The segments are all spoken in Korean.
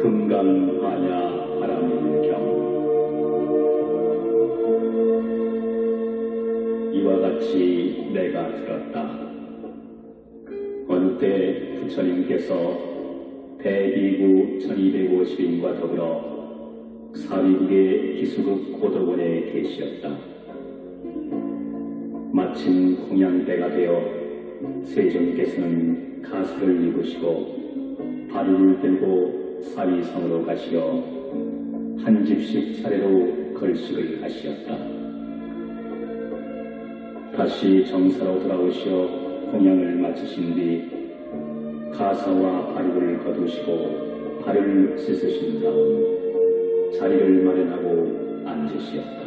금강하냐 바람일경. 이와 같이 내가 들었다. 어느 때 부처님께서 대기구 1250인과 더불어 사위국의 기수국 고덕원에 계시었다. 마침 공양때가 되어 세존께서는 가사를 입으시고 바루를 들고 사위성으로 가시어 한 집씩 차례로 걸식을 하시었다. 다시 정사로 돌아오시어 공양을 마치신 뒤 가사와 바루를 거두시고 발을 씻으신 다음 자리를 마련하고 앉으시었다.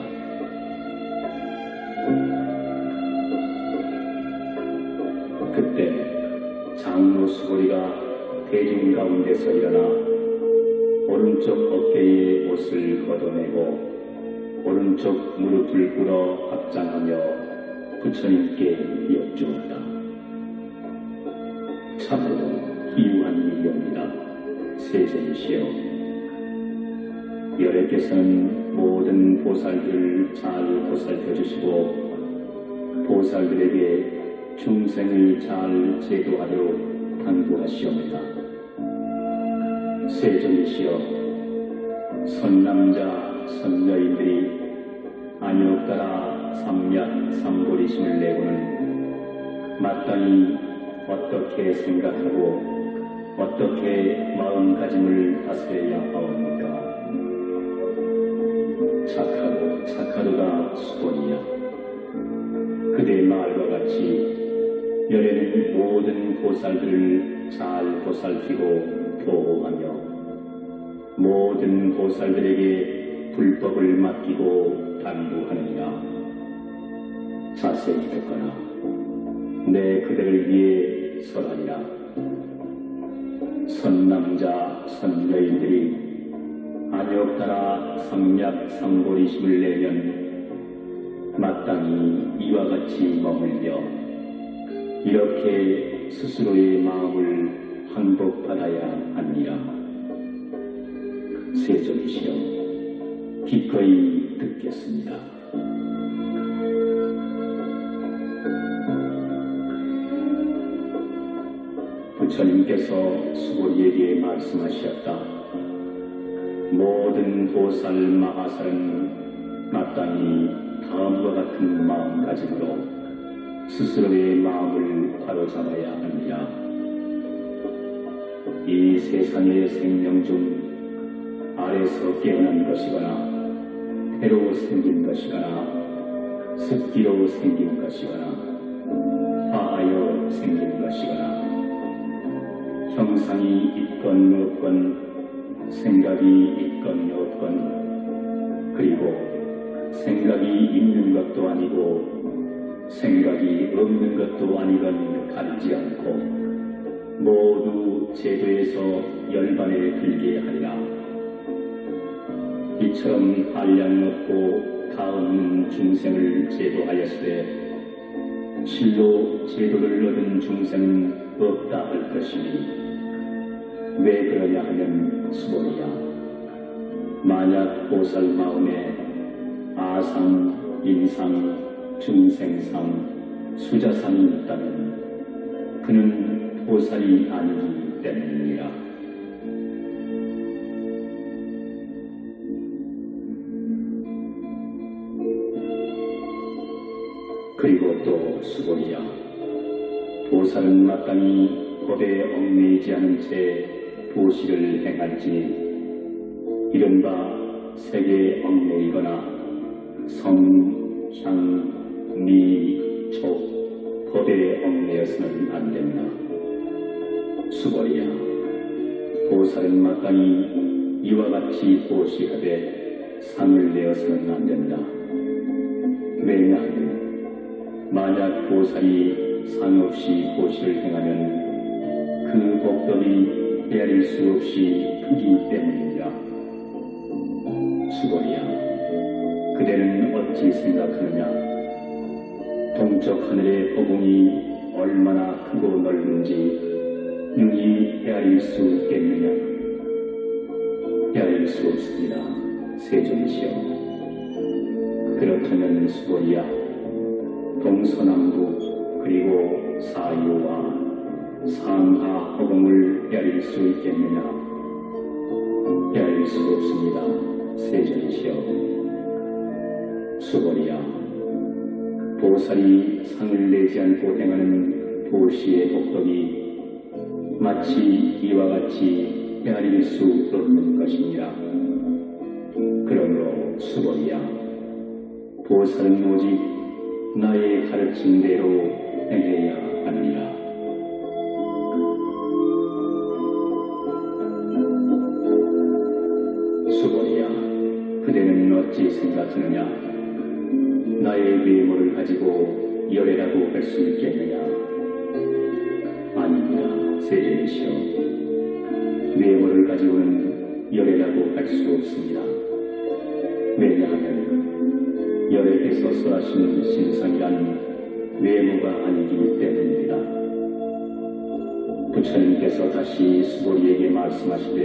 그때 장로 수고리가 대중 가운데서 일어나 오른쪽 어깨에 옷을 걷어내고 오른쪽 무릎을 꿇어 합장하며 부처님께 여쭈었다. 참으로 희유한 일이옵니다. 세존이시여, 열애께서는 모든 보살들을 잘 보살펴 주시고 보살들에게 중생을 잘 제도하도록 당부하시옵니다. 세존이시여, 선남자 선여인들이 안욕 따라 삼약 삼보리심을 내고는 마땅히 어떻게 생각하고 어떻게 마음가짐을 다스려야 하옵니까? 착하도다 수고니야. 그대 말과 같이 열애는 모든 보살들을 잘 보살피고 보호하며 모든 보살들에게 불법을 맡기고 당부하느니라. 자세히 듣거나 내 그대를 위해 설하리라. 선남자 선여인들이 안욕 따라 삼약 삼보리심을 내면 마땅히 이와 같이 머물며 이렇게 스스로의 마음을 항복받아야 합니다. 세존이시여, 기꺼이 듣겠습니다. 부처님께서 수고리에게 말씀하셨다. 모든 보살 마하살은 마땅히 다음과 같은 마음가짐으로 스스로의 마음을 바로잡아야 합니다. 이 세상의 생명 중 아래서 깨어난 것이거나 해로 생긴 것이거나 습기로 생긴 것이거나 화하여 생긴 것이거나 형상이 있건 없건 생각이 있건 없건 그리고 생각이 있는 것도 아니고 생각이 없는 것도 아니건 가리지 않고 모두 제도에서 열반에 들게 하리라. 이처럼 한량 없고 가없는 중생을 제도하였으되 실로 제도를 얻은 중생은 없다 할 것이니 왜 그러냐 하면 수고리야. 만약 보살 마음에 아상, 인상, 중생상, 수자상이 있다면 그는 보살이 아니기 때문이라. 그리고 또 수고리야, 보살은 마땅히 법에 얽매이지 않은 채 도시를 행할지 이른바 색에 얽매이거나 성, 향, 미, 촉, 법에 얽매여서는 안 된다. 수고리야, 보살은 마땅히 이와 같이 보시하되 상을 내어서는 안 된다. 왜냐하면 만약 보살이 상 없이 보시를 행하면 그 복덕이 헤아릴 수 없이 크기 때문이라. 수고리야, 그대는 어찌 생각하느냐? 동쪽 하늘의 허공이 얼마나 크고 넓은지 능히 헤아릴 수 있겠느냐? 헤아릴 수 없습니다. 세존이시여. 그렇다면 수고리야, 동서남북 그리고 사유와 상하 허공을 헤아릴 수 있겠느냐? 헤아릴 수 없습니다. 세존이시여. 수고리야, 보살이 상을 내지 않고 행하는 도시의 복덕이 마치 이와 같이 헤아릴 수 없는 것이니라. 그러므로 수고리야, 보살은 오직 나의 가르친 대로 행해야 하느니라. 수고리야, 그대는 어찌 생각하느냐? 나의 외모를 가지고 열애라고 할 수 있겠느냐? 아닙니다. 세존이시여. 외모를 가지고는 열애라고 할 수 없습니다. 왜냐하면 열애에서 설하시는 신성이란 외모가 아니기 때문입니다. 부처님께서 다시 수고리에게 말씀하시되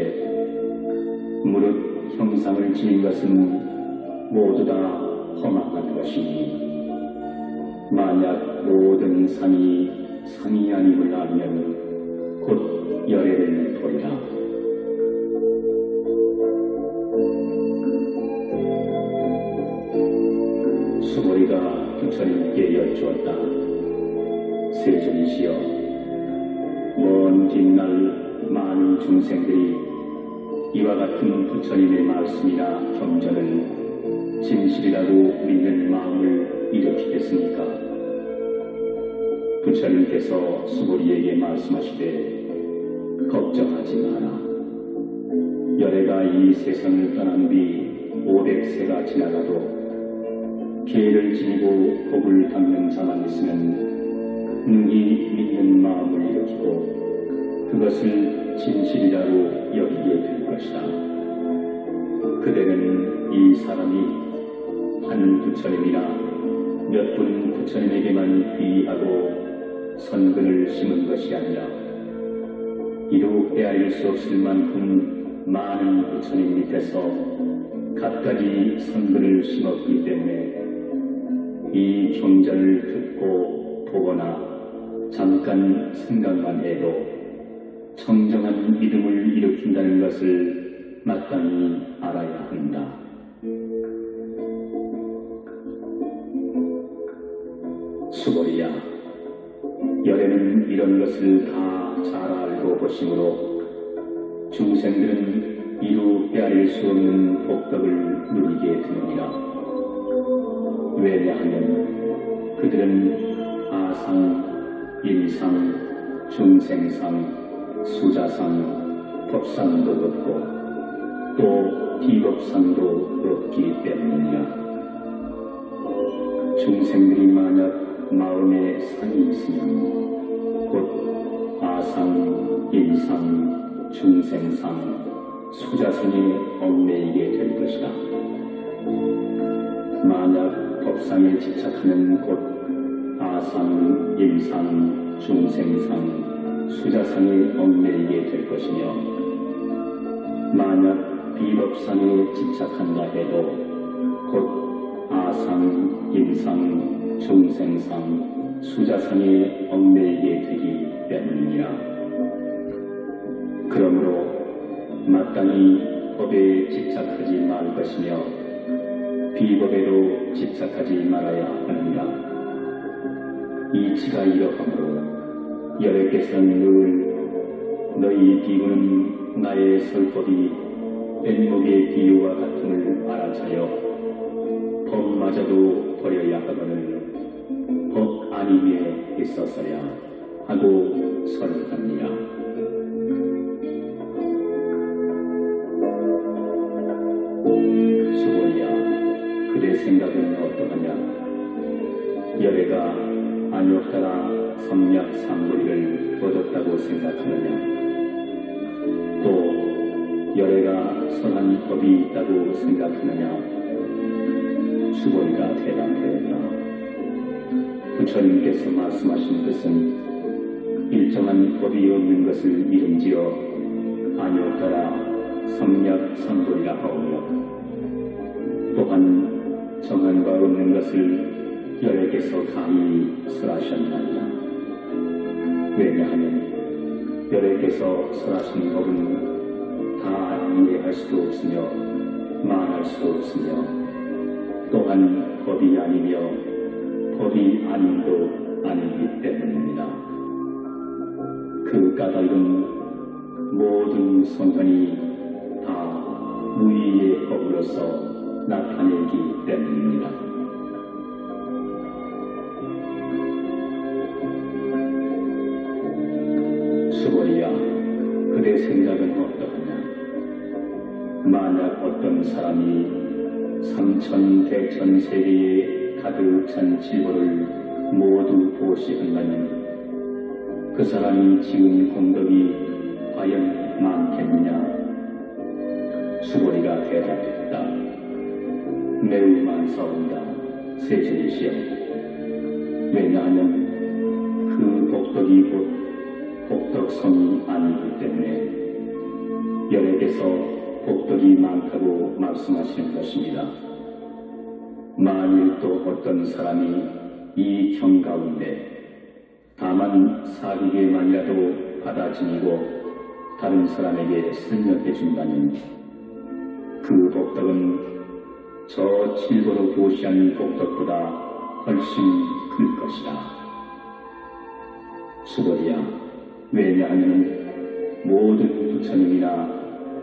무릇 형상을 지닌 것은 모두 다 허망한 것이니 만약 모든 상이 상이 아님을 알면 곧 열애를 보리라. 수고리가 부처님께 여쭈었다. 세존이시여, 먼 뒷날 많은 중생들이 이와 같은 부처님의 말씀이나 경전을 진실이라고 믿는 마음을 일으키겠습니까? 부처님께서 수고리에게 말씀하시되 걱정하지 마라. 열애가 이 세상을 떠난 뒤 500세가 지나가도 계를 지니고 복을 닦는 자만 있으면 능히 믿는 마음을 일으키고 그것을 진실이라고 여기게 될 것이다. 그대는 이 사람이 한 부처님이나 몇 분 부처님에게만 귀의하고 선근을 심은 것이 아니라 이루 헤아릴 수 없을 만큼 많은 부처님 밑에서 갖가지 선근을 심었기 때문에 이 경전을 듣고 보거나 잠깐 생각만 해도 청정한 믿음을 일으킨다는 것을 마땅히 알아야 한다. 수고리야, 열애는 이런 것을 다 잘 알고 보시므로 중생들은 이루 헤아릴 수 없는 복덕을 누리게 되느니라. 왜냐하면 그들은 아상, 인상, 중생상, 수자상, 법상도 없고 또 비법상도 없기 때문이라. 중생들이 만약 마음에 상이 있으면 곧 아상, 인상, 중생상, 수자상에 얽매이게 될 것이다. 만약 법상에 집착하면 곧 아상, 인상, 중생상, 수자상에 얽매이게 될 것이며 만약 비법상에 집착한다 해도 곧 아상, 인상, 중생상, 수자상에 얽매이게 되기 때문이라. 그러므로 마땅히 법에 집착하지 말 것이며 비법에도 집착하지 말아야 하느니라. 이치가 이러하므로 여러께서는 늘 너희 비구는 나의 설법이 뗏목의 비유와 같음을 알아차려 법마저도 버려야 하거늘 법 아님에 있어서야 하고 설합니다. 수고리야, 그대 생각은 어떠하냐? 열애가 안욕따라 성약 삼무리를 얻었다고 생각하느냐? 또 열애가 선한 법이 있다고 생각하느냐? 수고리가 대답하였다. 부처님께서 말씀하신 것은 일정한 법이 없는 것을 이름지어 안욕따라 성약 성불이라 하오며 또한 정한 바 없는 것을 여러께서 감히 설하셨나이다. 왜냐하면 여러께서 설하신 법은 다 이해할 수도 없으며 말할 수도 없으며 또한 법이 아니며 법이 아님도 아니기 때문입니다. 그 까닭은 모든 성현이 다 무의의 법으로서 나타내기 때문입니다. 수고리야, 그대 생각은 어떠하냐? 만약 어떤 사람이 삼천대천 세계에 가득 찬 질보를 모두 보시한다면 그 사람이 지은 공덕이 과연 많겠느냐? 수고리가 대답했다. 매우 많사온다, 세존이시여. 왜냐하면 그 복덕이 곧 복덕성이 아니기 때문에 여러께서 복덕이 많다고 말씀하시는 것입니다. 만일 또 어떤 사람이 이 경 가운데 다만 4개만이라도 받아 지니고 다른 사람에게 설명해 준다면 그 복덕은 저 질보로 보시한 복덕보다 훨씬 클 것이다. 수고리야, 왜냐하면 모든 부처님이나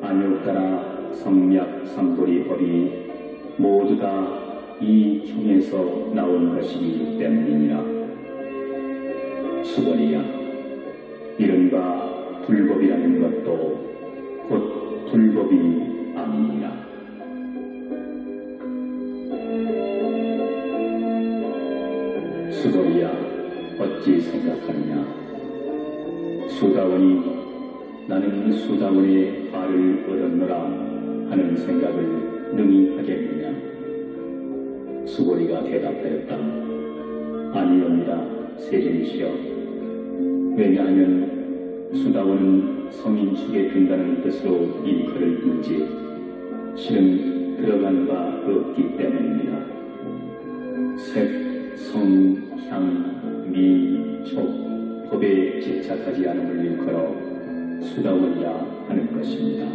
안욕따라 성약 삼보리 법이 모두 다 이 경에서 나온 것이기 때문이니라. 수고리야, 이른바 불법이라는 것도 곧 불법이 아니니라. 수고리야, 어찌 생각하느냐? 수다원이 나는 수다원의 발을 얻었노라 하는 생각을 능히 하겠느냐? 수고리가 대답하였다. 아니옵니다, 세존이시여. 왜냐하면 수다원은 성인축에 든다는 뜻으로 일컬을 뿐지 실은 들어간 바 없기 때문입니다. 색, 성, 향, 미, 촉, 법에 집착하지 않음을 일컬어 수다원이라 하는 것입니다.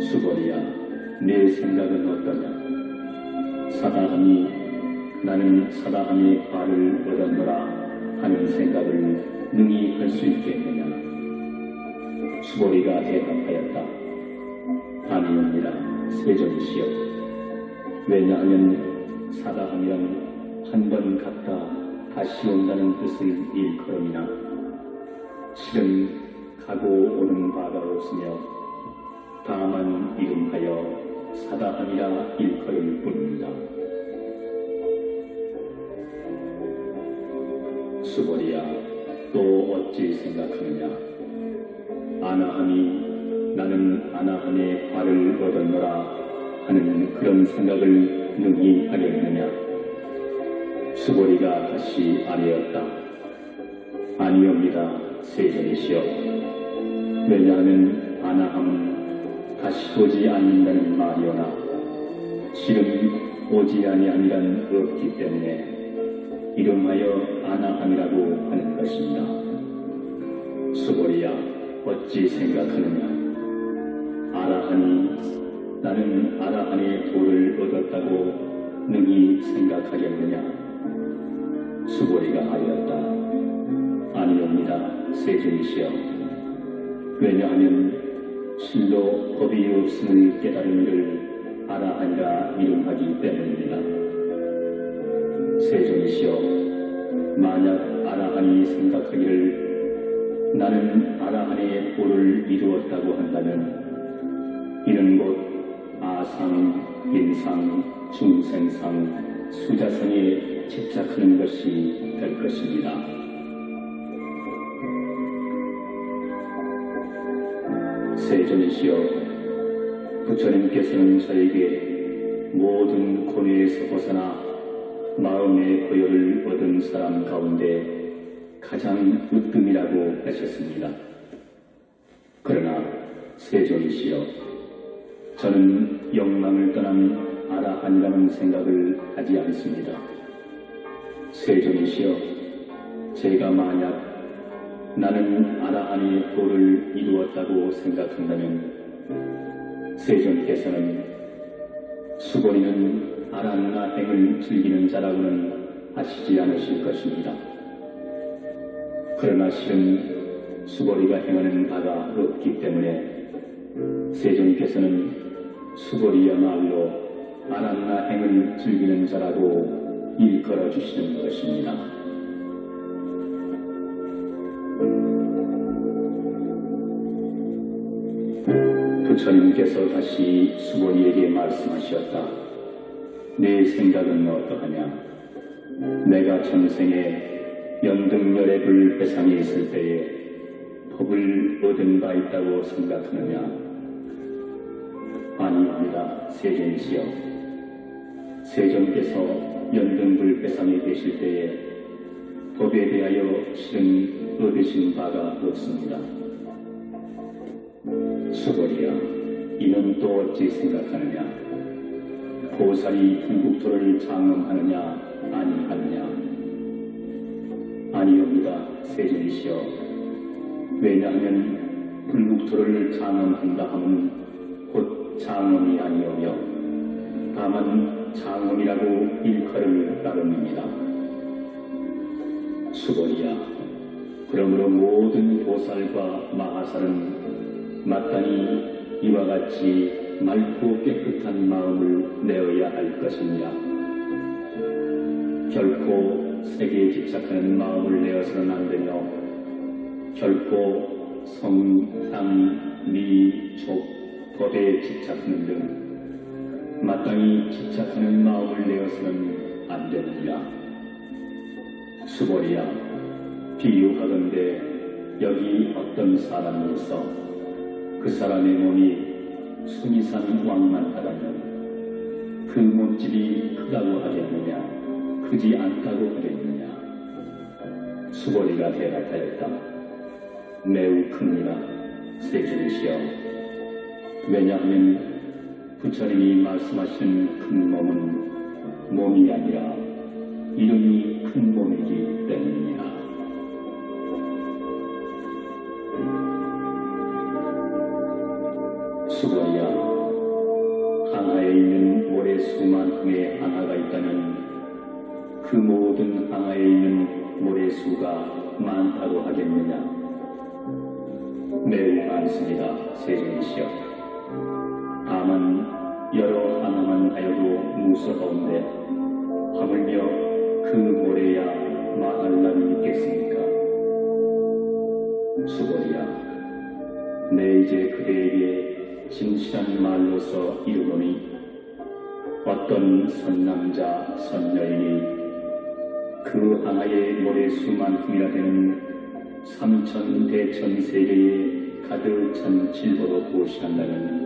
수고리야, 내 생각은 어떠냐? 사다함이 나는 사다함의 발을 얻었노라 하는 생각을 능히 할 수 있겠느냐? 수고리가 대답하였다. 아니옵니다, 세존이시여. 왜냐하면 사다함이란 한 번 갔다 다시 온다는 뜻을 일컬음이나 실은 가고 오는 바가 없으며 다만 이름하여 사다함이라 일컬을 뿐입니다. 수고리야, 또 어찌 생각하느냐? 아나함이 나는 아나함의 발을 얻었노라 하는 그런 생각을 능히 하겠느냐? 수고리가 다시 아뢰었다. 아니옵니다, 세존이시여. 왜냐하면 아나함은 다시 보지 않는다는 말이오나 실은 오지 아니함이란 없기 때문에 이름하여 아나함이라고 하는 것입니다. 수고리야, 어찌 생각하느냐? 아라하니 나는 아라한의 도를 얻었다고 능히 생각하겠느냐? 수고리가 하였다. 아니옵니다, 세존이시여. 왜냐하면 실로 법이 없음을 깨달은 이를 아라한이라 이름하기 때문입니다. 세존이시여, 만약 아라한이 생각하기를 나는 아라한의 도를 이루었다고 한다면 이는 곧 아상, 인상, 중생상, 수자성에 집착하는 것이 될 것입니다. 세존이시여, 부처님께서는 저에게 모든 고뇌에서 벗어나 마음의 고요를 얻은 사람 가운데 가장 으뜸이라고 하셨습니다. 그러나 세존이시여, 저는 영망을 떠난 아라한이라는 생각을 하지 않습니다. 세존이시여, 제가 만약 나는 아라한의 도를 이루었다고 생각한다면 세존께서는 수고리는 아란나 행을 즐기는 자라고는 하시지 않으실 것입니다. 그러나 실은 수고리가 행하는 바가 없기 때문에 세존께서는 수고리야말로 아란나 행을 즐기는 자라고 일컬어 주시는 것입니다. 부처님께서 다시 수고리에게 말씀하셨다. 내 생각은 어떠하냐? 내가 전생에 연등열애불 회상에 있을 때에 법을 얻은 바 있다고 생각하느냐? 아니옵니다. 세존이시여, 세존께서 연등불 회상에 계실 때에 법에 대하여 실은 얻으신 바가 없습니다. 수고리야, 이는 또 어찌 생각하느냐? 보살이 불국토를 장엄하느냐 아니하느냐? 아니옵니다. 세존이시여, 왜냐하면 불국토를 장엄한다 하면 곧 장엄이 아니오며 다만 장엄이라고 일컬을 따름입니다. 수고리야, 그러므로 모든 보살과 마하살은 마땅히 이와 같이 맑고 깨끗한 마음을 내어야 할 것이니라. 결코 세계에 집착하는 마음을 내어서는 안 되며 결코 성, 땅, 미, 족, 법에 집착하는 등 마땅히 집착하는 마음을 내어서는 안 되느니라. 수고리야, 비유하건대 여기 어떤 사람이 있어 그 사람의 몸이 수미산 왕만하다면 그 몸집이 크다고 하겠느냐, 크지 않다고 하겠느냐? 수고리가 대답하였다. 매우 큽니다. 세존이시여, 왜냐하면 부처님이 말씀하신 큰 몸은 몸이 아니라 이름이 큰 몸이기 때문이야. 수고리야, 항아에 있는 모래수만큼의 항아가 있다면 그 모든 항아에 있는 모래수가 많다고 하겠느냐? 매우 많습니다. 세존이시여. 다만 여러 항아만 하여도 무서운데 하물며 그 모래야 망할 날이 있겠습니까? 수고리야, 내 이제 그대에게 진실한 말로서 이르노니 어떤 선남자 선여인이 그 항아의 모래수만큼이라 되는 3000대천세계에 가득 찬 질보로 보시한다면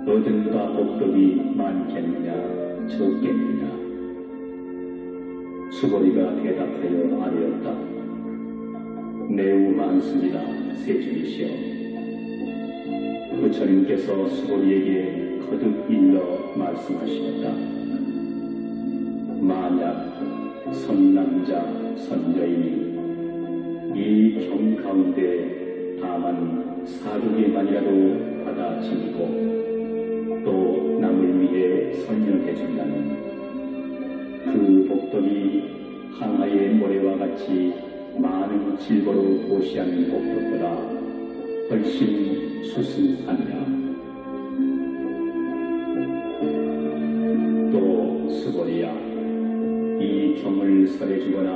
얻은 바 복덕이 많겠느냐 적겠느냐? 수고리가 대답하여 아뢰었다. 매우 많습니다. 세존이시여. 부처님께서 수고리에게 거듭 일러 말씀하시었다. 만약 선남자 선여인이 이 경 가운데 다만 4개만이라도 받아 지니고 또 남을 위해 설명해 준다면 그 복덕이 항아의 모래와 같이 많은 질보로 보시한 복덕보다 훨씬 수승하느냐? 또 수고리야, 이 경을 설해주거나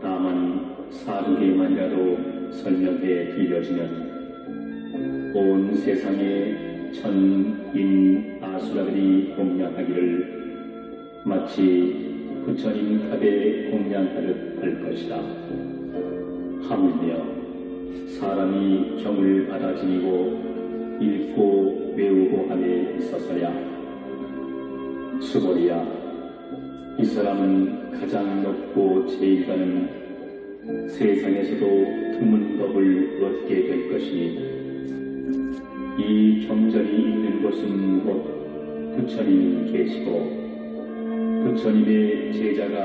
다만 4개만이라도 설명해 들려주면 온 세상의 천인 아수라들이 공양하기를 마치 부처님 탑에 공양하듯 할 것이다. 하물며 사람이 경을 받아 지니고 읽고 외우고 함에 있어서야 수고리야, 이 사람은 가장 높고 제일 가는 세상에서도 드문 법을 얻게 될 것이니 이 경전이 있는 곳은 곧 부처님이 계시고 부처님의 제자가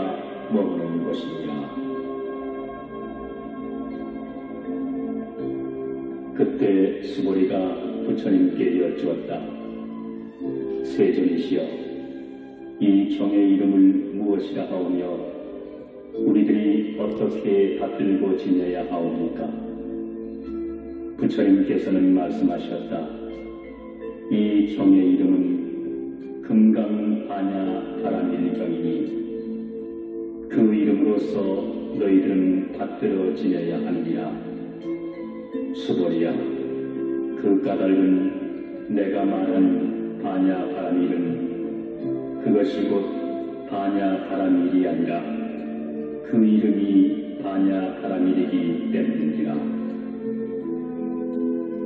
머무는 곳이니라. 그때 수보리가 부처님께 여쭈었다. 세존이시여, 이 경의 이름을 무엇이라 하오며 우리들이 어떻게 받들고 지내야 하옵니까? 부처님께서는 말씀하셨다. 이 경의 이름은 금강반야바라밀경이니 그 이름으로써 너희들은 받들어 지내야 하느니라. 수보리야, 그 까닭은 내가 말한 반야바라밀은 그것이 곧 반야바라밀이 아니라 그 이름이 반야바라밀이기 때문이라.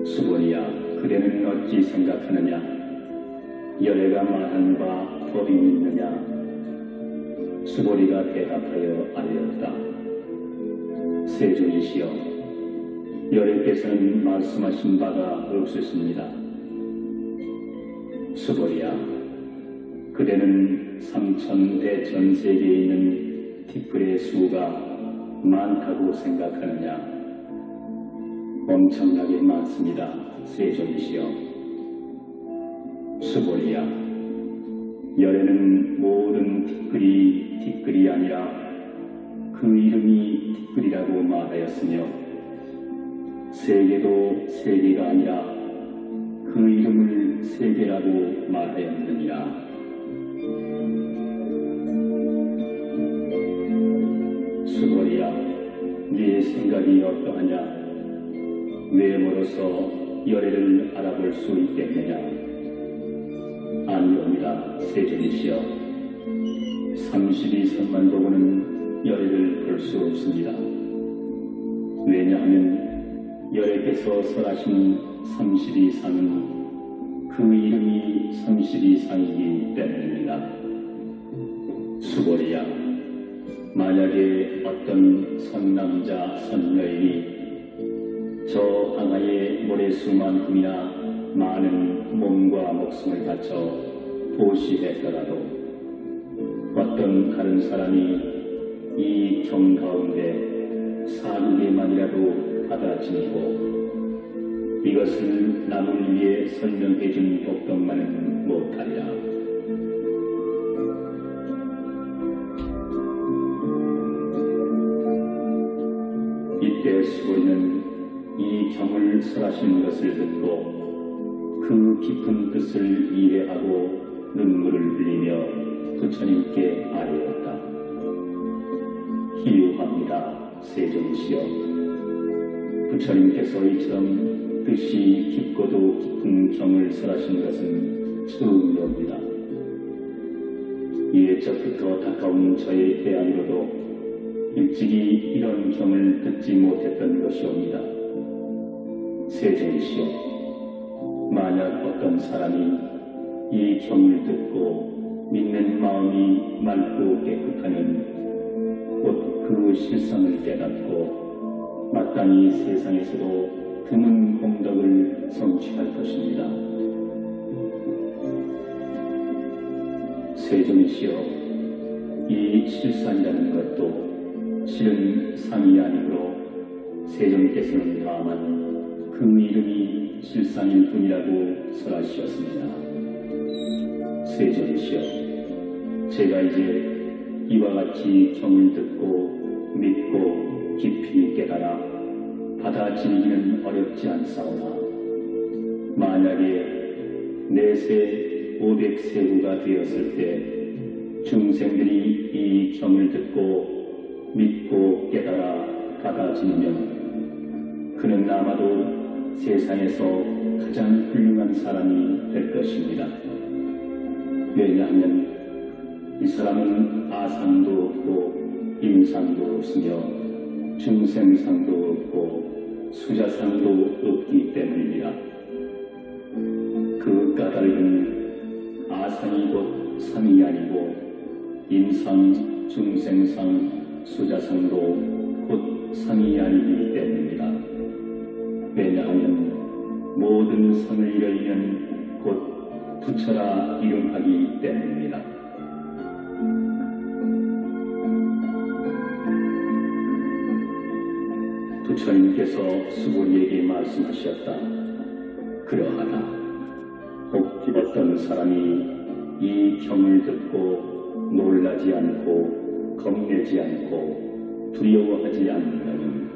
수보리야, 그대는 어찌 생각하느냐? 열애가 말한 바 법이 있느냐? 수보리가 대답하여 알렸다. 세존이시여, 열애께서는 말씀하신 바가 없으십니다. 수보리야, 그대는 삼천대 전 세계에 있는 티끌의 수가 많다고 생각하느냐? 엄청나게 많습니다. 세존이시여. 수보리야, 열애는 모든 티끌이 아니라 그 이름이 티끌이라고 말하였으며 세계도 세계가 아니라 그 이름을 세계라고 말하였느니라. 수보리야, 네 생각이 어떠하냐? 외모로서 열애를 알아볼 수 있겠느냐? 아니옵니다. 세존이시여, 32선만 보고는 열애를 볼 수 없습니다. 왜냐하면 열애께서 설하신 32상은 그 이름이 32상이기 때문입니다. 수보리야, 만약에 어떤 선남자 선여인이 저 강하의 모래수만큼이나 많은 몸과 목숨을 바쳐 보시했더라도 어떤 다른 사람이 이 경 가운데 4개만이라도 받아지니고 이것을 남을 위해 설명해준 복덕만은 못하리라. 이때 수보리는 이 경을 설하신 것을 듣고 그 깊은 뜻을 이해하고 눈물을 흘리며 부처님께 아뢰었다. 희유합니다. 세존이시여, 부처님께서 이처럼 뜻이 깊고도 깊은 경을 설하신 것은 처음이옵니다. 예적부터 가까운 저의 태양으로도 일찍이 이런 경을 듣지 못했던 것이옵니다. 세존이시여, 만약 어떤 사람이 이 경을 듣고 믿는 마음이 맑고 깨끗하면 곧 그 실상을 깨닫고 마땅히 세상에서도 드문 공덕을 성취할 것입니다. 세존이시여, 이 실상이라는 것도 실은 상이 아니므로 세존께서는 다만 그 이름이 실상일 뿐이라고 설하시었습니다. 세존이시여, 제가 이제 이와 같이 경을 듣고 믿고 깊이 깨달아 받아들이기는 어렵지 않사오나 만약에 내세 500세후가 되었을 때 중생들이 이 경을 듣고 믿고 깨달아 받아들이면 그는 아마도 세상에서 가장 훌륭한 사람이 될 것입니다. 왜냐하면 이 사람은 아상도 없고 임상도 없으며 중생상도 없고 수자상도 없기 때문입니다. 그 까닭은 아상이 곧 상이 아니고 임상, 중생상, 수자상도 곧 상이 아니기 때문입니다. 왜냐하면 모든 성을 열면 곧 부처라 이름하기 때문입니다. 부처님께서 수고리에게 말씀하셨다. 그러하다. 혹 어떤 사람이 이 경을 듣고 놀라지 않고 겁내지 않고 두려워하지 않는다면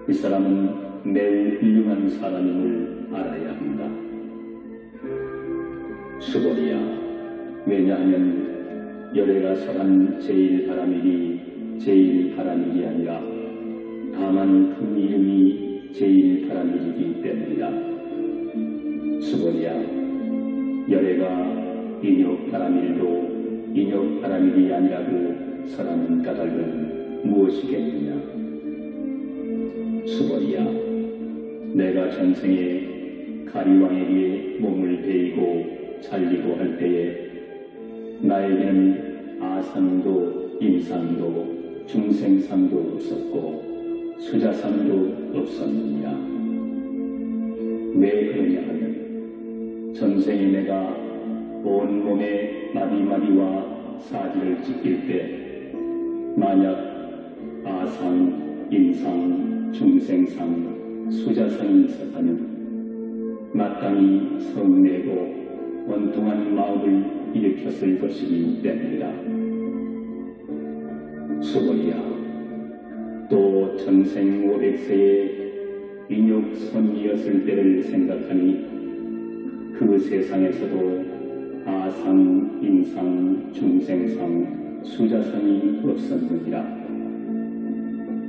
이 사람은 매우 훌륭한 사람임을 알아야 한다. 수고리야, 왜냐하면 열애가 설한 제일바라밀이 아니라 다만 그 이름이 제일바라밀이기 때문이다. 수고리야, 열애가 인욕바라밀도 인욕바라밀이 아니라고 설하는 까닭은 무엇이겠느냐? 수고리야, 내가 전생에 가리왕에게 몸을 베이고 살리고 할 때에 나에게는 아상도 임상도 중생상도 없었고 수자상도 없었느니라. 왜 그러냐 하면 전생에 내가 온몸에 마디마디와 사지를 찢길 때 만약 아상, 임상, 중생상, 수자상이 있었다면 마땅히 성내고 원통한 마음을 일으켰을 것이기 때문이다. 수고리야, 또 전생 500세의 인욕선이었을 때를 생각하니 그 세상에서도 아상, 임상, 중생상, 수자상이 없었느니라.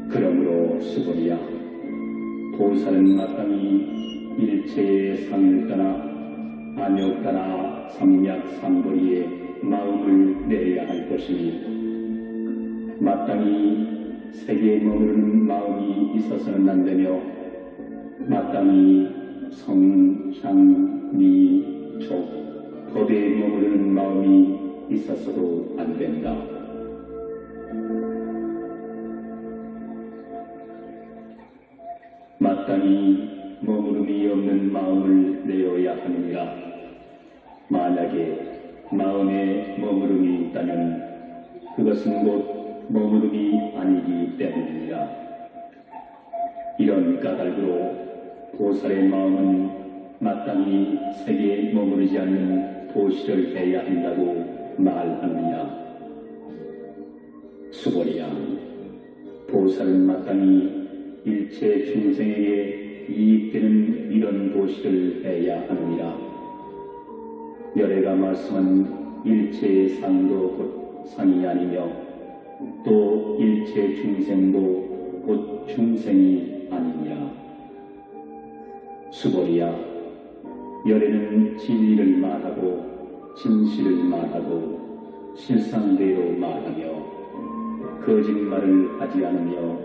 그러므로 수고리야, 보살은 마땅히 일체의 상을 떠나 안욕 따라 성약 삼거리에 마음을 내야 할 것이니 마땅히 세계에 머무르는 마음이 있어서는 안 되며 마땅히 성, 향, 미, 촉, 법에 머무르는 마음이 있어서도 안 된다. 마땅히 머무름이 없는 마음을 내어야 하느니라. 만약에 마음에 머무름이 있다면 그것은 곧 머무름이 아니기 때문이라. 이런 까닭으로 보살의 마음은 마땅히 세계에 머무르지 않는 도시를 해야 한다고 말하느냐. 수고리야, 보살은 마땅히 일체 중생에게 이익되는 이런 도시를 해야 하느니라. 열애가 말씀한 일체의 상도 곧 상이 아니며 또 일체 중생도 곧 중생이 아니냐. 수고리야, 열애는 진리를 말하고 진실을 말하고 실상대로 말하며 거짓말을 하지 않으며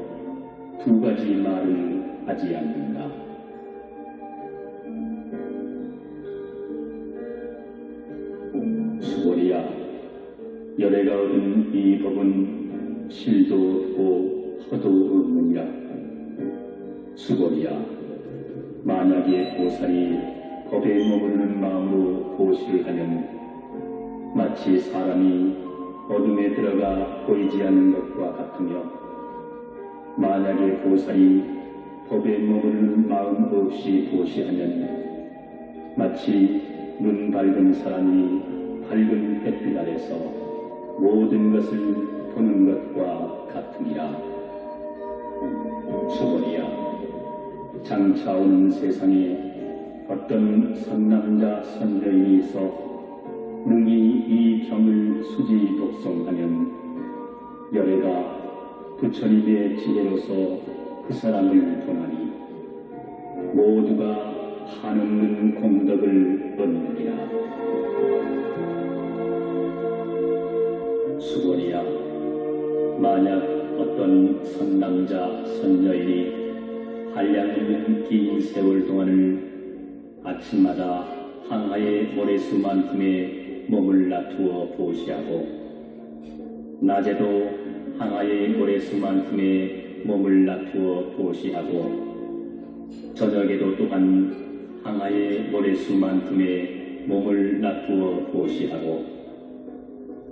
두 가지 말을 하지 않는다. 수고리야, 열애가 얻은 이 법은 실도 없고 허도 없느니라. 수고리야, 만약에 보살이 법에 머무르는 마음으로 보시를 하면 마치 사람이 어둠에 들어가 보이지 않는 것과 같으며 만약에 보살이 법에 머무르는 마음 없이 보시하면 마치 눈 밝은 사람이 밝은 햇빛 아래서 모든 것을 보는 것과 같으니라. 수고리야, 장차 오는 세상에 어떤 선남자 선녀인이 있어 능히 이 경을 수지 독송하면 열애가 부처님의 지혜로서 그 사람을 보나니 모두가 한없는 공덕을 얻느니라. 수고리야, 만약 어떤 선남자 선녀인이 한량있는 긴 세월 동안을 아침마다 항하의 모래수만큼의 몸을 놔두어 보시하고 낮에도 항하의 모래수만큼의 몸을 놔두어 도시하고 저녁에도 또한 항아의 모래수만큼의 몸을 놔두어 도시하고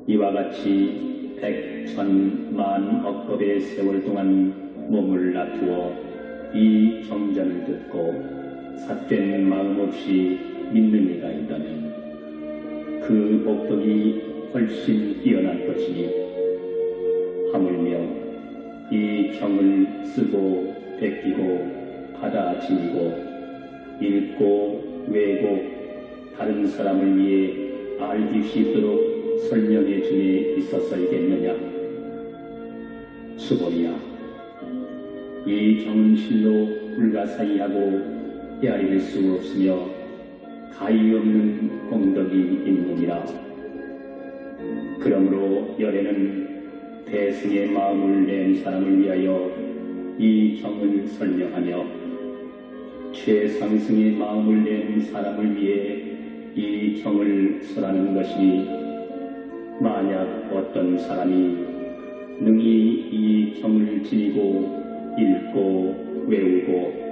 이와 같이 100, 1000, 10,000억 겁의 세월 동안 몸을 놔두어 이 경전을 듣고 삿된 마음 없이 믿는 이가 있다면 그 복덕이 훨씬 뛰어난 것이니 하물며 이 경을 쓰고 베끼고 받아지니고 읽고 외고 다른 사람을 위해 알기 쉽도록 설명해 주에 있었어야겠느냐. 수고리야, 이 경은 실로 불가사의하고 헤아릴 수 없으며 가히 없는 공덕이 있느니라. 그러므로 열애는 대승의 마음을 낸 사람을 위하여 이 경을 설명하며 최상승의 마음을 낸 사람을 위해 이 경을 설하는 것이니 만약 어떤 사람이 능히 이 경을 지니고 읽고 외우고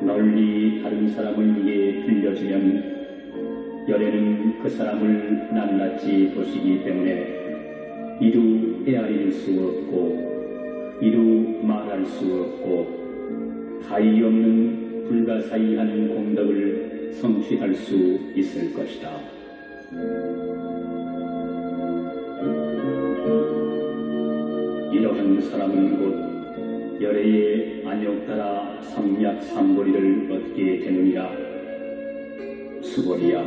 널리 다른 사람을 위해 들려주면 열애는 그 사람을 낱낱이 보시기 때문에 이루 헤아릴 수 없고 이루 말할 수 없고 가히 없는 불가사의한 공덕을 성취할 수 있을 것이다. 이러한 사람은 곧 열애의 안욕 따라 삼약 삼보리를 얻게 되느니라. 수고리야,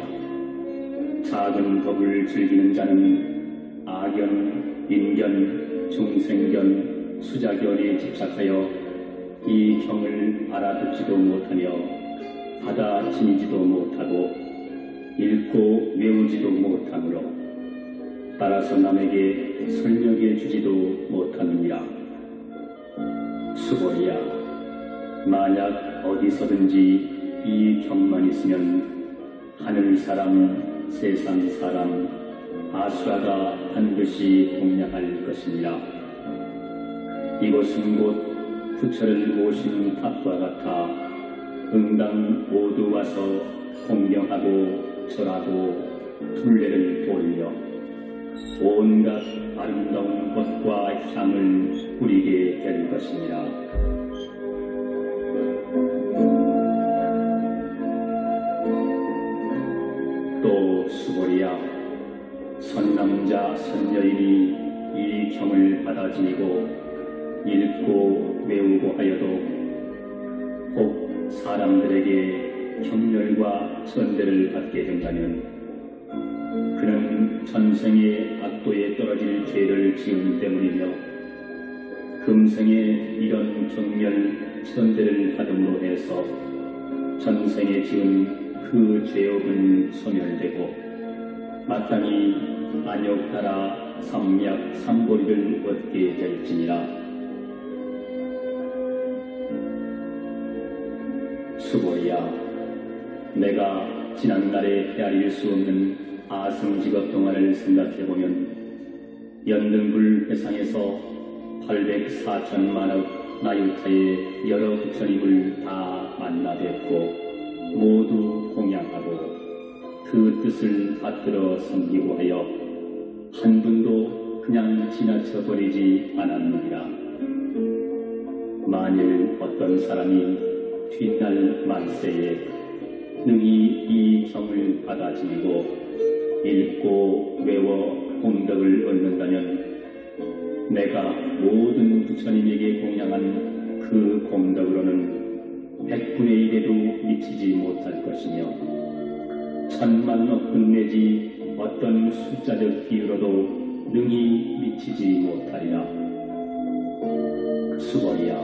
작은 법을 즐기는 자는 악견, 인견, 중생견, 수자견에 집착하여 이 경을 알아듣지도 못하며 받아 지니지도 못하고 읽고 외우지도 못하므로 따라서 남에게 설명해 주지도 못하느니라. 수고리야, 만약 어디서든지 이 경만 있으면 하늘 사람, 세상 사람, 아수라가 반드시 공양할 것이니라. 이곳은 곧 부처를 모신 탑과 같아 응당 모두 와서 공경하고 절하고 둘레를 돌려 온갖 아름다운 것과 향을 뿌리게 될 것이니라. 또 수고리야, 선남자 선여인이 이 경을 받아 지니고 읽고 외우고 하여도 혹 사람들에게 경멸과 천대를 받게 된다면 그는 전생의 악도에 떨어질 죄를 지은 때문이며 금생에 이런 경멸 천대를 받음으로 해서 전생에 지은 그 죄업은 소멸되고 마땅히 안욕 따라 삼약 삼보리를 얻게 될지니라. 수고리야, 내가 지난날에 헤아릴 수 없는 아승직업 동안을 생각해보면 연등불 회상에서 804천만억 나유타의 여러 부처님을 다 만나 뵙고 모두 공양하고 그 뜻을 받들어 섬기고 하여 한 분도 그냥 지나쳐버리지 않았느니라. 만일 어떤 사람이 뒷날 만세에 능히 이 경을 받아 지니고 읽고 외워 공덕을 얻는다면 내가 모든 부처님에게 공양한 그 공덕으로는 100분의 1에도 미치지 못할 것이며 1000만억 분 내지 어떤 숫자적 비유로도 능히 미치지 못하리라. 수고리야,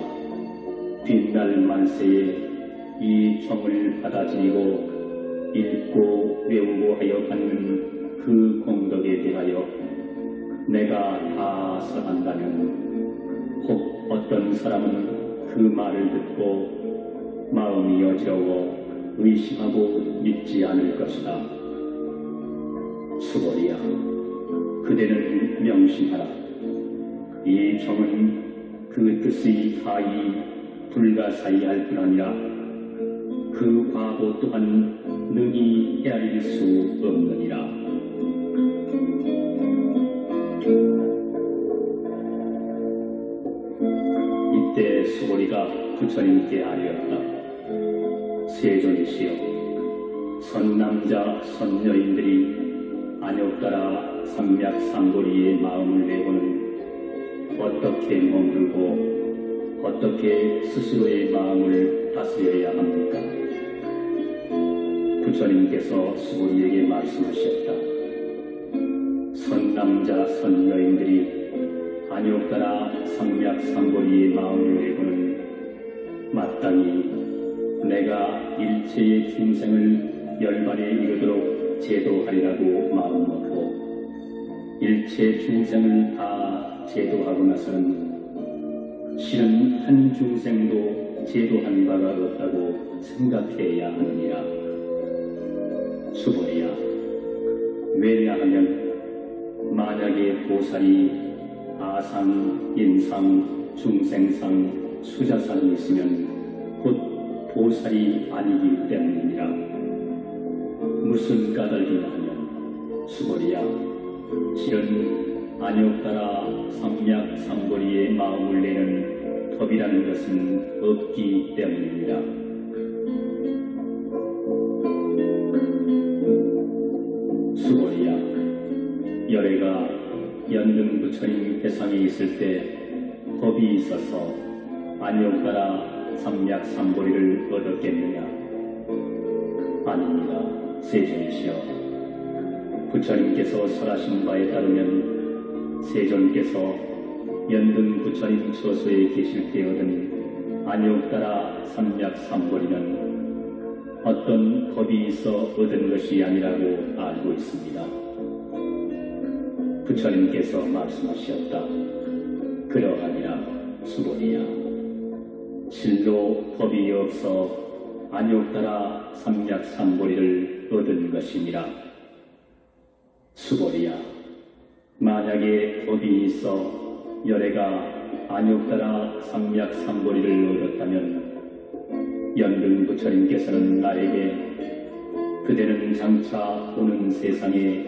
뒷날 만세에 이 경을 받아 지니고 읽고 외우고 하여 받는 그 공덕에 대하여 내가 다 설한다면 혹 어떤 사람은 그 말을 듣고 마음이 어지러워 의심하고 믿지 않을 것이다. 수고리야, 그대는 명심하라. 이 경은 그 뜻의 하이 불가사의할 뿐 아니라 그 과보 또한 능히 헤아릴 수 없느니라. 이때 수고리가 부처님께 아뢰었다. 세존이시여, 선남자 선여인들이 안욕 따라 삼맥삼보리의 마음을 내고는 어떻게 머무르고 어떻게 스스로의 마음을 다스려야 합니까? 부처님께서 수고리에게 말씀하셨다. 선남자 선여인들이 안욕 따라 삼맥삼보리의 마음을 내고는 마땅히 내가 일체의 중생을 열반에 이르도록 제도하리라고 마음먹고 일체 중생을 다 제도하고 나서는 실은 한 중생도 제도한 바가 없다고 생각해야 하느니라. 수고리야, 왜냐하면 만약에 보살이 아상, 인상, 중생상, 수자상이 있으면 곧 보살이 아니기 때문이니라. 무슨 까닭이냐 하면 수고리야, 실은 안욕 따라 삼맥삼보리의 마음을 내는 법이라는 것은 없기 때문입니다. 수고리야, 열애가 연등 부처님 회상에 있을 때 법이 있어서 안욕 따라 삼맥삼보리를 얻었겠느냐? 아닙니다. 세존이시여, 부처님께서 설하신 바에 따르면 세존께서 연등 부처님 처소에 계실 때 얻은 안욕 따라 삼맥삼보리는 어떤 법이 있어 얻은 것이 아니라고 알고 있습니다. 부처님께서 말씀하셨다. 그러하니라. 수고리야, 실로 법이 없어 안욕 따라 삼맥삼보리를 얻은 것이니라. 수고리야, 만약에 법이 있어 열애가 안욕 따라 삼맥삼보리를 얻었다면 연등 부처님께서는 나에게 그대는 장차 오는 세상에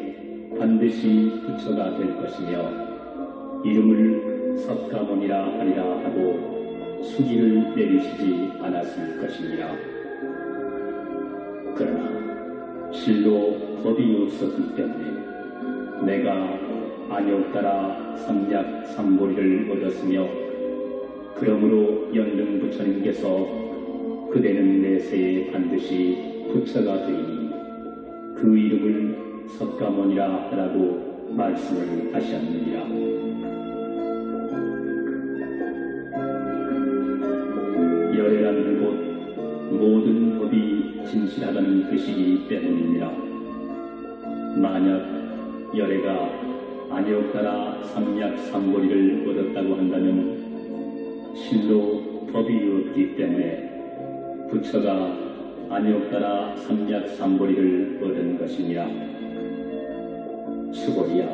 반드시 부처가 될 것이며 이름을 석가모니라 하리라 하고 수기를 내리시지 않았을 것이니라. 그러나 실로 법이 없었기 때문에 내가 안욕 따라 삼맥삼보리를 얻었으며 그러므로 연등 부처님께서 그대는 내세에 반드시 부처가 되니 그 이름을 석가모니라 하라고 말씀을 하셨느니라. 열애라는 곧 모든 법이 진실하다는 뜻이기 때문입니다. 만약 열애가 안욕 따라 삼맥삼보리를 얻었다고 한다면 실로 법이 없기 때문에 부처가 안욕 따라 삼맥삼보리를 얻은 것이니라. 수고리야,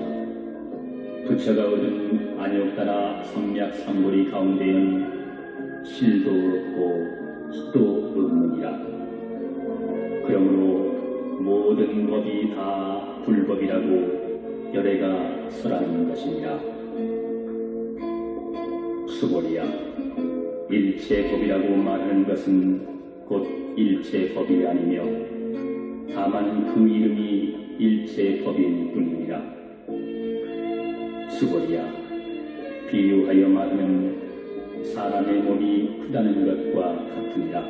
부처가 얻은 안욕 따라 삼맥삼보리 가운데에는 실도 없고 희도 없느니라. 그러므로 모든 법이 다 불법이라고 열애가 설하는 것이니라. 수고리야, 일체법이라고 말하는 것은 곧 일체법이 아니며 다만 그 이름이 일체법일 뿐이니라. 수고리야, 비유하여 말하면 사람의 몸이 크다는 것과 같으니라.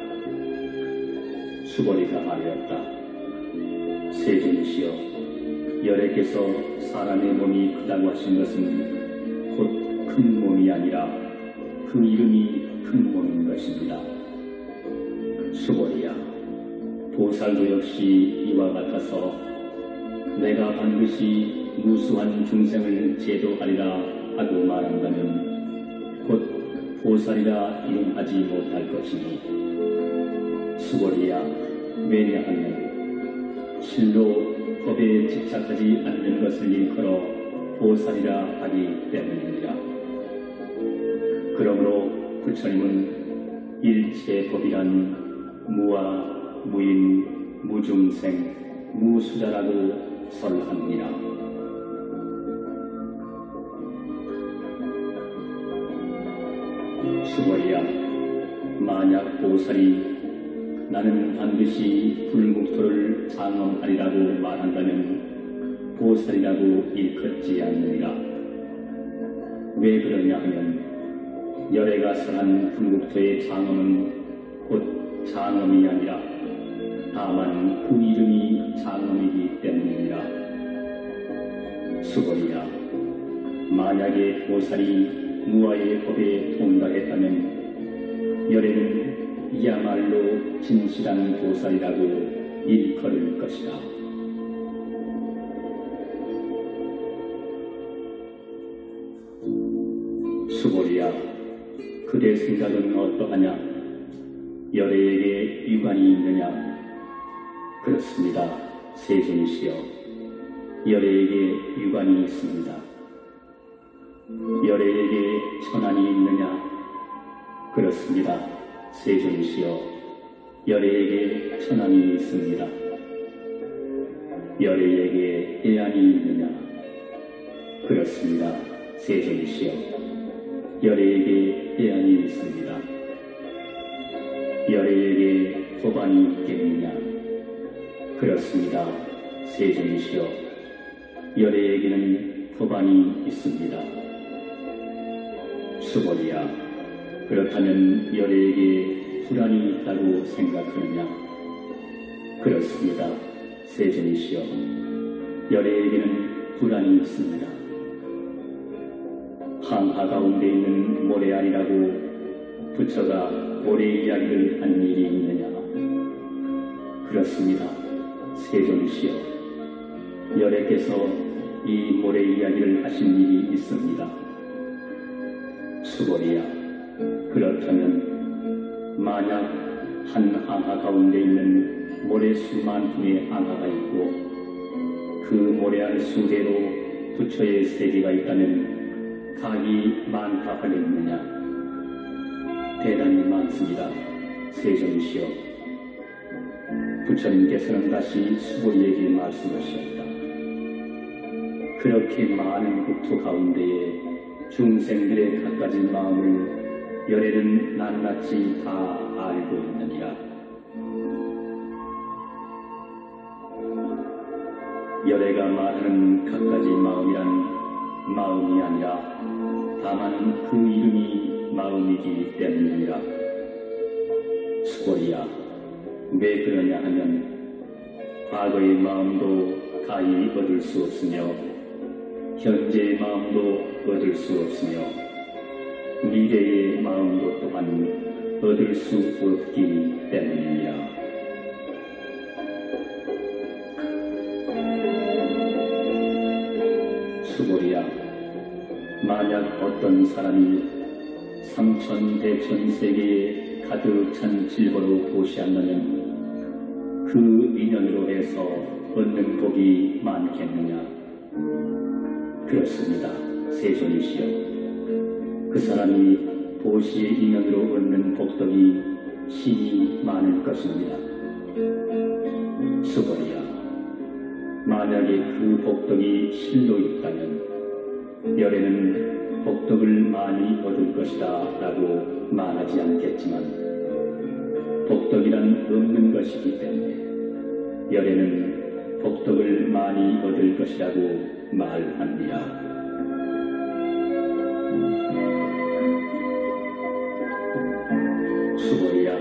수고리가 말하였다. 세존이시여, 열애께서 사람의 몸이 크다고 하신 것은 곧 큰 몸이 아니라 그 이름이 큰 몸인 것입니다. 수고리야, 보살도 역시 이와 같아서 내가 반드시 무수한 중생을 제도하리라 하고 말한다면 곧 보살이라 이름하지 못할 것이니 수고리야, 왜냐하면 실로 법에 집착하지 않는 것을 일컬어 보살이라 하기 때문입니다. 그러므로 부처님은 일체법이란 무아, 무인, 무중생, 무수자라고 설합니다. 수고리야, 만약 보살이 나는 반드시 불국토를 장엄하리라고 말한다면 보살이라고 일컫지 않느니라. 왜 그러냐 하면 열애가 설한 불국토의 장엄은 곧 장엄이 아니라 다만 그 이름이 장엄이기 때문이니라. 수고리야, 만약에 보살이 무아의 법에 통달했다면 열애는 이야말로 진실한 보살이라고 일컬을 것이다. 수고리야, 그대 생각은 어떠하냐? 열애에게 유관이 있느냐? 그렇습니다. 세존이시여, 열애에게 유관이 있습니다. 열애에게 천안이 있느냐? 그렇습니다. 세존이시여, 열애에게 천안이 있습니다. 열애에게 애안이 있느냐? 그렇습니다. 세존이시여, 열애에게 애안이 있습니다. 열애에게 도반이 있겠느냐? 그렇습니다. 세존이시여, 열애에게는 도반이 있습니다. 수고리야, 그렇다면 열애에게 불안이 있다고 생각하느냐? 그렇습니다. 세존이시여, 열애에게는 불안이 있습니다. 항하 가운데 있는 모래알이라고 부처가 모래 이야기를 한 일이 있느냐? 그렇습니다. 세존이시여, 열애께서 이 모래 이야기를 하신 일이 있습니다. 수고리야, 그렇다면 만약 한 항하 가운데 있는 모래수 만큼의 항하가 있고 그 모래알 수대로 부처의 세계가 있다면 각이 많다 하겠느냐? 대단히 많습니다. 세존이시여, 부처님께서는 다시 수고리에게 말씀하셨다. 그렇게 많은 국토 가운데에 중생들의 갖가지 마음을 열애는 낱낱이 다 알고 있느니라. 열애가 말하는 갖가지 마음이란 마음이 아니라 다만 그 이름이 마음이기 때문이니라. 수고리야, 왜 그러냐 하면 과거의 마음도 가히 얻을 수 없으며 현재의 마음도 얻을 수 없으며 미래의 마음도 또한 얻을 수 없기 때문이니라. 수고리야, 만약 어떤 사람이 삼천대천세계에 가득 찬 질보로 보시한다면 그 인연으로 해서 얻는 복이 많겠느냐? 그렇습니다. 세존이시여, 그 사람이 보시의 인연으로 얻는 복덕이 심히 많을 것입니다. 수고리야, 만약에 그 복덕이 실로 있다면 열애는 복덕을 많이 얻을 것이다 라고 말하지 않겠지만 복덕이란 없는 것이기 때문에 열애는 복덕을 많이 얻을 것이라고 말합니다. 수고리야,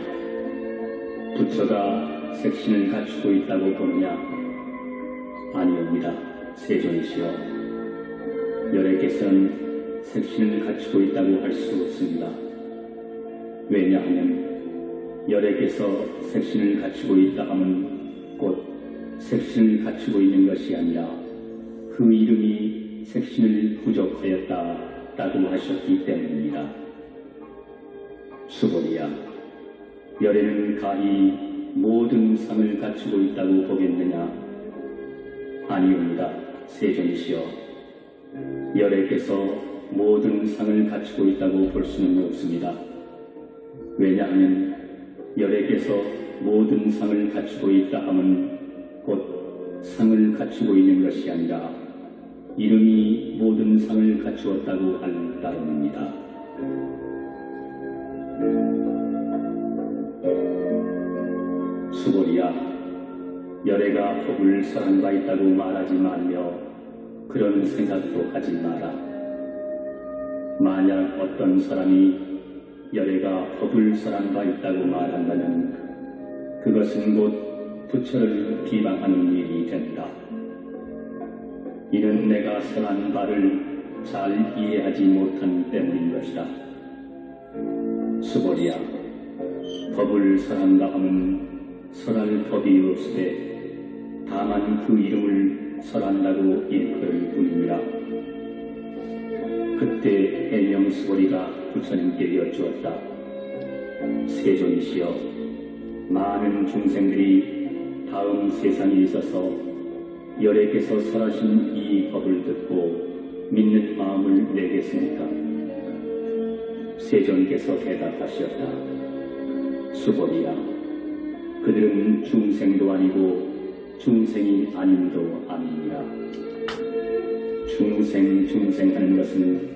부처가 색신을 갖추고 있다고 보느냐? 아니옵니다. 세존이시여, 열애께서는 색신을 갖추고 있다고 할 수 없습니다. 왜냐하면 열애께서 색신을 갖추고 있다 하면 곧 색신을 갖추고 있는 것이 아니라 그 이름이 색신을 부족하였다라고 하셨기 때문입니다. 수고리야, 열애는 가히 모든 상을 갖추고 있다고 보겠느냐? 아니옵니다. 세존이시여, 열애께서 모든 상을 갖추고 있다고 볼 수는 없습니다. 왜냐하면 열애께서 모든 상을 갖추고 있다 함은 곧 상을 갖추고 있는 것이 아니라 이름이 모든 상을 갖추었다고 할 따름입니다. 수고리야, 열애가 법을 설한 바 있다고 말하지 말며 그런 생각도 하지 마라. 만약 어떤 사람이 열애가 법을 설한 바 있다고 말한다면 그것은 곧 부처를 비방하는 일이 된다. 이는 내가 설한 바를 잘 이해하지 못한 때문인 것이다. 수고리야, 법을 설한다 하면 설할 법이 없으되 다만 그 이름을 설한다고 일컬을 뿐이니라. 그때 해명 수고리가 부처님께 여쭈었다. 세존이시여, 많은 중생들이 다음 세상에 있어서 열애께서 설하신 이 법을 듣고 믿는 마음을 내겠습니까? 세존께서 대답하셨다. 수고리야, 그들은 중생도 아니고 중생이 아님도 아니니라. 중생하는 것은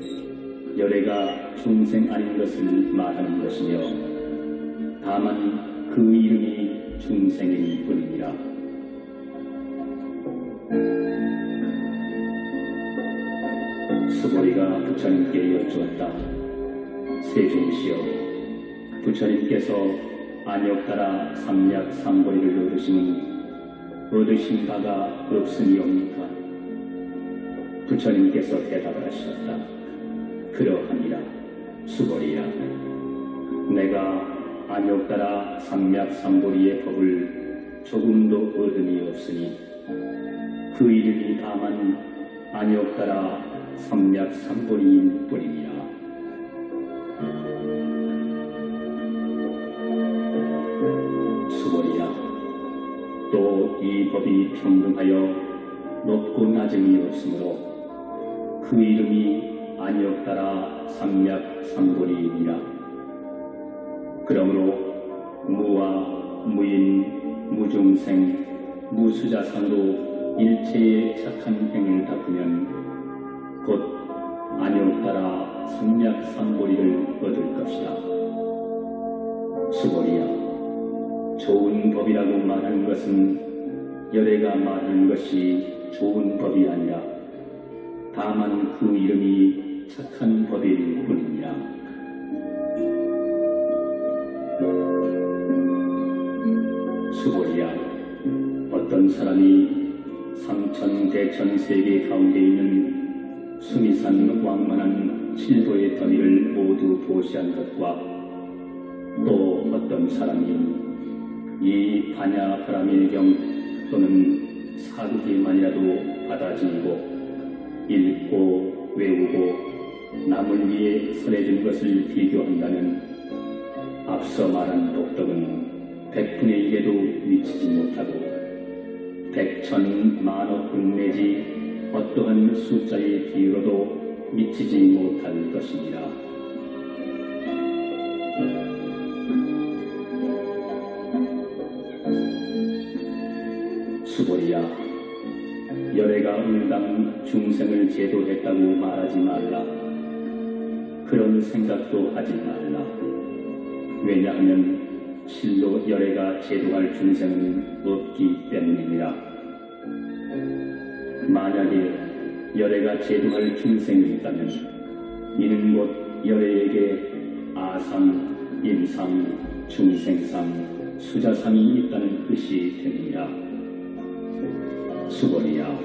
열애가 중생 아닌 것을 말하는 것이며 다만 그 이름이 중생일 뿐이니라. 수고리가 부처님께 여쭈었다. 세존이시여, 부처님께서 안욕따라 삼약 삼보리를 얻으신 바가 없으니옵니까? 부처님께서 대답하셨다. 그러하니라. 수고리야, 내가 안욕따라 삼약 삼보리의 법을 조금도 얻음이 없으니 그 이름이 다만 안욕따라 삼약 삼보리인 뿐이니라. 수고리야, 또 이 법이 평등하여 높고 낮음이 없으므로 그 이름이 안욕따라 삼약 삼보리이니라. 그러므로 무와 무인, 무중생, 무수자상으로 일체의 착한 행위를 닦으면 곧 안욕따라 삼약 삼보리를 얻을 것이다. 수고리야, 좋은 법이라고 말하는 것은 열애가 말하는 것이 좋은 법이 아니라 다만 그 이름이 착한 법일 뿐이니라. 수고리야, 어떤 사람이 삼천대천 세계 가운데 있는 수미산 왕만한 칠도의 더미를 모두 보시한 것과 또 어떤 사람이 이 반야바라밀 경 또는 사두개만이라도 받아지고 읽고 외우고 남을 위해 설해준 것을 비교한다면 앞서 말한 독덕은 100분의 1에도 미치지 못하고 100천 만억분 내지 어떠한 숫자의 비유로도 미치지 못할 것이니라. 수고리야, 열애가 응당 중생을 제도했다고 말하지 말라. 그런 생각도 하지 말라. 왜냐하면 실로 열애가 제도할 중생은 없기 때문이니라. 만약에 열애가 제도할 중생이 있다면 이는 곧 열애에게 아상, 임상, 중생상, 수자상이 있다는 뜻이 되느니라. 수고리야,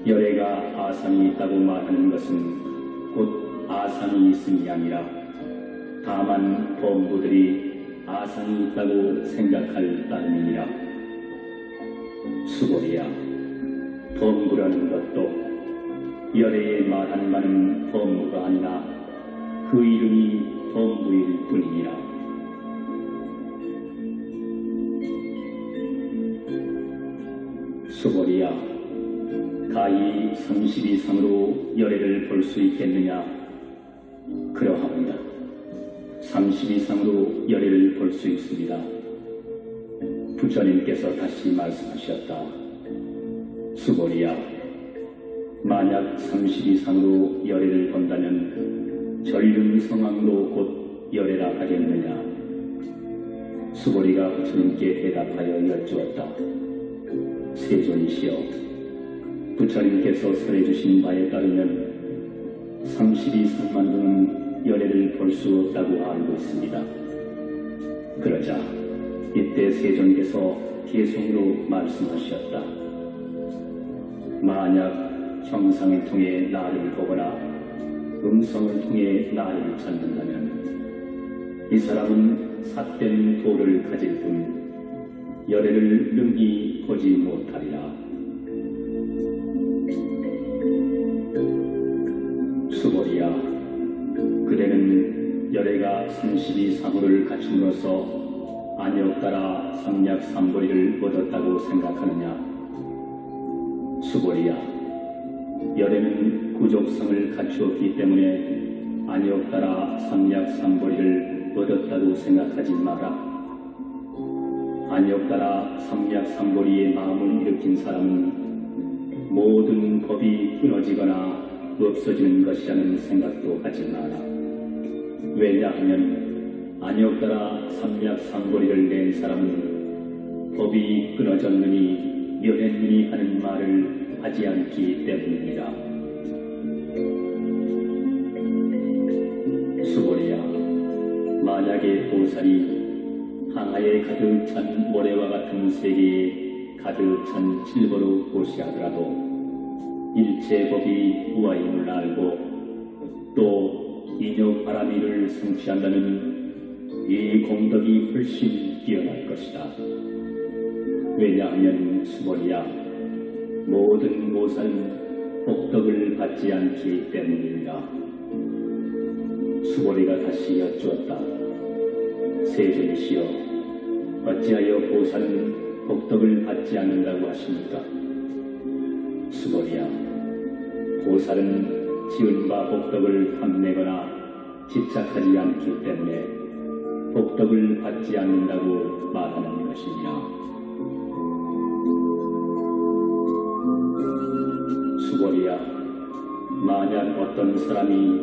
열애가 아상이 있다고 말하는 것은 곧 아상이 있음이 아니라 다만 범부들이 아상이 있다고 생각할 따름이니라. 수고리야, 범부라는 것도 열애에 말하는 바는 범부가 아니라 그 이름이 범부일 뿐이니라. 수고리야, 가히 30이상으로 열애를 볼 수 있겠느냐? 그러하오냐. 30이상으로 열애를 볼 수 있습니다. 부처님께서 다시 말씀하셨다. 수고리야, 만약 30이상으로 열애를 본다면 전륜성왕로 곧 열애라 하겠느냐? 수고리가 부처님께 대답하여 여쭈었다. 세존이시여, 부처님께서 설해주신 바에 따르면 32성만도는 열애를 볼 수 없다고 알고 있습니다. 그러자 이때 세존께서 개송으로 말씀하셨다. 만약 형상을 통해 나를 보거나 음성을 통해 나를 찾는다면 이 사람은 삿된 도를 가질 뿐 열애를 능히 보지 못하리라. 수고리야, 그대는 열애가 32사구를 갖춤으로써 안욕따라 삼략삼보리를 얻었다고 생각하느냐? 수고리야, 열애는 구족성을 갖추었기 때문에 안욕따라 삼략삼보리를 얻었다고 생각하지 마라. 안욕따라 삼략삼보리의 마음을 일으킨 사람은 모든 법이 끊어지거나 없어지는 것이라는 생각도 하지 마라. 왜냐하면 안욕따라 삼략삼보리를 낸 사람은 법이 끊어졌느니 멸했느니 하는 말을 하지 않기 때문입니다. 수고리야, 만약에 보살이 항아에 가득 찬 모래와 같은 세계에 가득 찬 질보로 보시하더라도 일체 법이 우아임을 알고 또 인욕바라미를 성취한다면 이 공덕이 훨씬 뛰어날 것이다. 왜냐하면 수고리야, 모든 보살은 복덕을 받지 않기 때문입니다. 수고리가 다시 여쭈었다. 세존이시여, 어찌하여 보살은 복덕을 받지 않는다고 하십니까? 수고리야, 보살은 지은 바 복덕을 탐내거나 집착하지 않기 때문에 복덕을 받지 않는다고 말하는 것이니라. 수고리야, 만약 어떤 사람이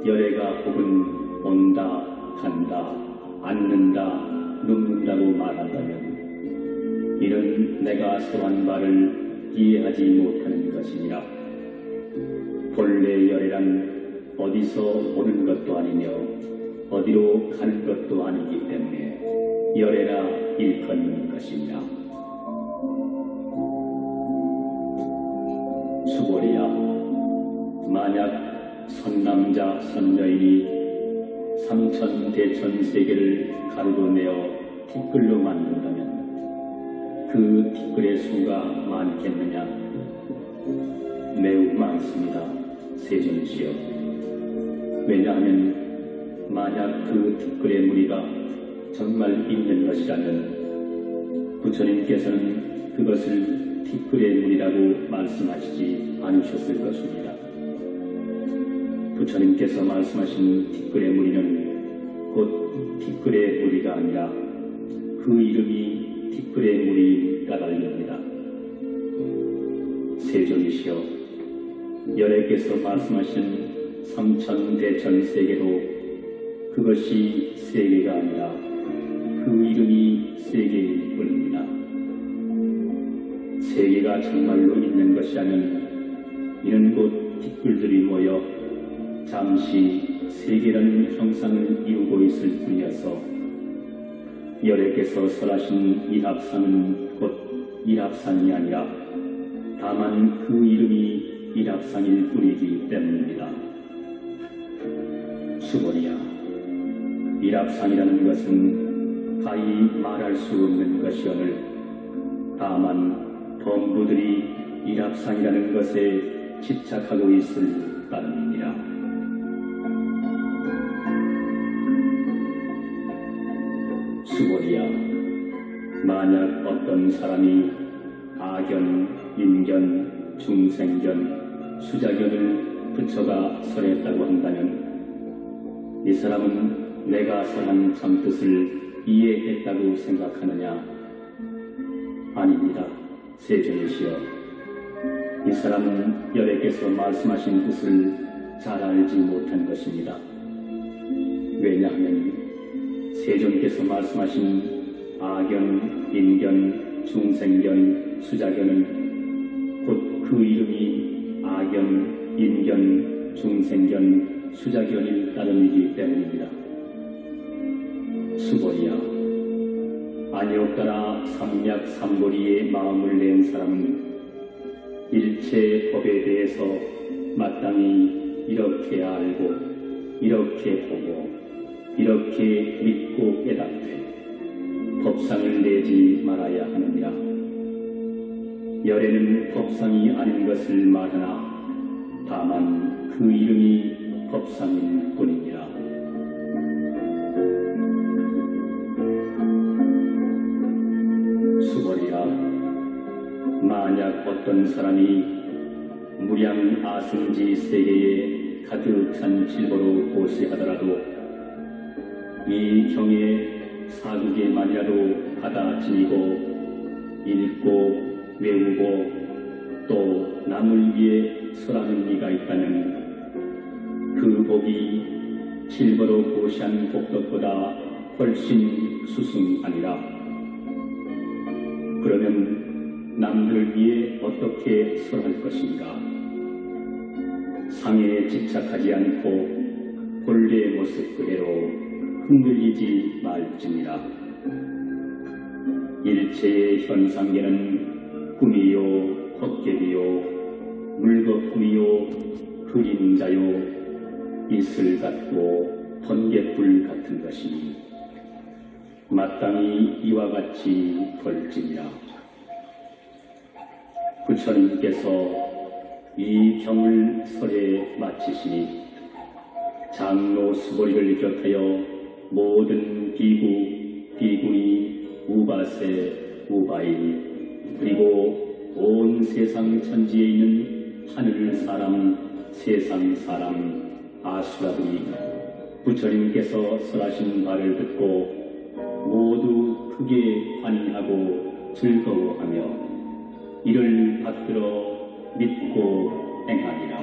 열애가 혹은 온다, 간다, 앉는다, 눕는다고 말한다면 이는 내가 설한 바를 이해하지 못하는 것이니라. 본래 열애란 어디서 오는 것도 아니며 어디로 가는 것도 아니기 때문에 열애라 일컫는 것이니라. 수고리야, 만약 선남자 선여인이 삼천대천세계를 가르고내어 티끌로 만든다면 그 티끌의 수가 많겠느냐? 매우 많습니다. 세존이시여. 왜냐하면 만약 그 티끌의 무리가 정말 있는 것이라면 부처님께서는 그것을 티끌의 무리라고 말씀하시지 않으셨을 것입니다. 부처님께서 말씀하신 티끌의 무리는 곧 티끌의 무리가 아니라 그 이름이 티끌의 무리인 까닭입니다. 세존이시여, 열애께서 말씀하신 삼천대천세계도 그것이 세계가 아니라 그 이름이 세계일 뿐입니다. 세계가 정말로 있는 것이라면 이는 곧 티끌들이 모여 잠시 세계라는 형상을 이루고 있을 뿐이어서 열애께서 설하신 일합상은 곧 일합상이 아니라 다만 그 이름이 일합상일 뿐이기 때문입니다. 수고리야, 일합상이라는 것은 가히 말할 수 없는 것이오늘 다만 범부들이 일합상이라는 것에 집착하고 있을 따름이니라. 수고리야, 만약 어떤 사람이 아견, 인견, 중생견, 수자견을 부처가 설했다고 한다면 이 사람은 내가 설한 참뜻을 이해했다고 생각하느냐? 아닙니다. 세존이시여, 이 사람은 여래께서 말씀하신 뜻을 잘 알지 못한 것입니다. 왜냐하면 세존께서 말씀하신 아견, 인견, 중생견, 수자견은 곧 그 이름이 아견, 인견, 중생견, 수자견일 따름이기 때문입니다. 수보리야, 아니옵따라 삼약삼보리의 마음을 낸 사람은 일체 법에 대해서 마땅히 이렇게 알고, 이렇게 보고, 이렇게 믿고 깨닫되 법상을 내지 말아야 하느니라. 열애는 법상이 아닌 것을 말하나 다만 그 이름이 법상일 뿐이니라. 수보리야, 만약 어떤 사람이 무량 아승지 세계에 가득 찬 질보로 고시하더라도 이 경에 사국에만이라도 받아 지니고 읽고 외우고 또 남을 위해 설하는 이가 있다면 그 복이 질보로 고시한 복덕보다 훨씬 수승하니라. 그러면 남들을 위해 어떻게 설할 것인가? 상에 집착하지 않고 본래의 모습 그대로 흔들리지 말지니라. 일체의 현상계는 꿈이요 헛개비요 물거품이요 그림자요 이슬 같고 번갯불 같은 것이니 마땅히 이와 같이 벌지니라. 부처님께서 이 경을 설에 마치시니 장로 수보리를 비롯하여 모든 비구, 비구니, 우바세, 우바이 그리고 온 세상 천지에 있는 하늘 사람, 세상 사람, 아수라들이 부처님께서 설하신 바를 듣고 모두 크게 환희하고 즐거워하며 이를 받들어 믿고 행하니라.